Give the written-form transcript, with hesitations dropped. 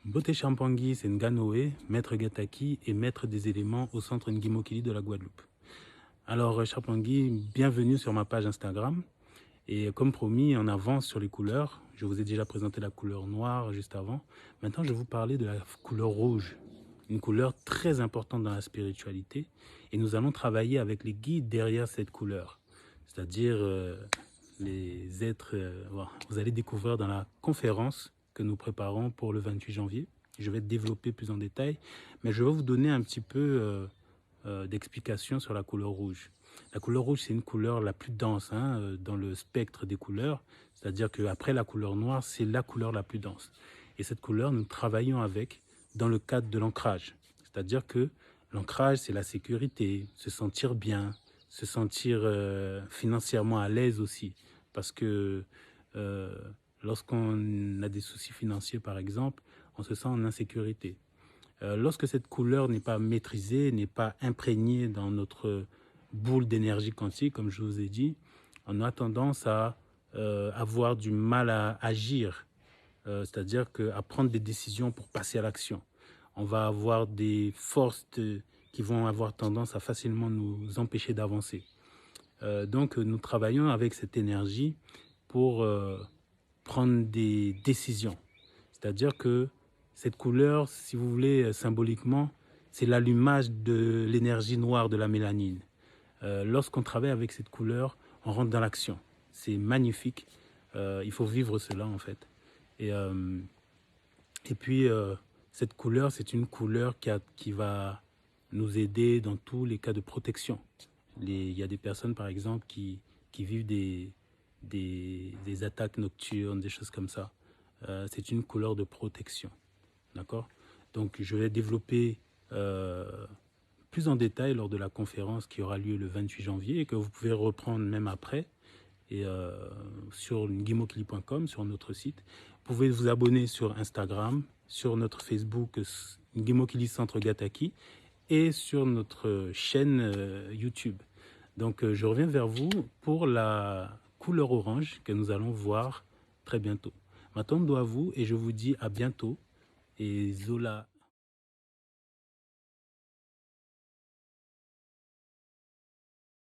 Beauté Champangui, c'est Nganoé, maître Gataki et maître des éléments au centre Ngimokili de la Guadeloupe. Alors Champangui, bienvenue sur ma page Instagram. Et comme promis, on avance sur les couleurs. Je vous ai déjà présenté la couleur noire juste avant. Maintenant, je vais vous parler de la couleur rouge. Une couleur très importante dans la spiritualité. Et nous allons travailler avec les guides derrière cette couleur. C'est-à-dire les êtres... voilà. Vous allez découvrir dans la conférence que nous préparons pour le 28 janvier. Je vais développer plus en détail. Mais je vais vous donner un petit peu d'explications sur la couleur rouge. La couleur rouge, c'est une couleur la plus dense dans le spectre des couleurs. C'est-à-dire qu'après la couleur noire, c'est la couleur la plus dense. Et cette couleur, nous travaillons avec dans le cadre de l'ancrage. C'est-à-dire que l'ancrage, c'est la sécurité, se sentir bien, se sentir financièrement à l'aise aussi. Parce que lorsqu'on a des soucis financiers, par exemple, on se sent en insécurité. Lorsque cette couleur n'est pas maîtrisée, n'est pas imprégnée dans notre boule d'énergie quantique, comme je vous ai dit, on a tendance à avoir du mal à agir, c'est-à-dire à prendre des décisions pour passer à l'action. On va avoir des forces qui vont avoir tendance à facilement nous empêcher d'avancer. Donc nous travaillons avec cette énergie pour prendre des décisions. C'est-à-dire que cette couleur, si vous voulez, symboliquement, c'est l'allumage de l'énergie noire de la mélanine. Lorsqu'on travaille avec cette couleur, on rentre dans l'action. C'est magnifique. Il faut vivre cela, en fait. Et puis, cette couleur, c'est une couleur qui va nous aider dans tous les cas de protection. Il y a des personnes, par exemple, qui vivent des attaques nocturnes, des choses comme ça. C'est une couleur de protection. D'accord? Donc, je vais développer plus en détail lors de la conférence qui aura lieu le 28 janvier et que vous pouvez reprendre même après et sur ngimokili.com, sur notre site. Vous pouvez vous abonner sur Instagram, sur notre Facebook Ngimokili Centre Gataki et sur notre chaîne YouTube. Donc, je reviens vers vous pour la couleur orange que nous allons voir très bientôt. M'attendre à vous et je vous dis à bientôt. Et Zola.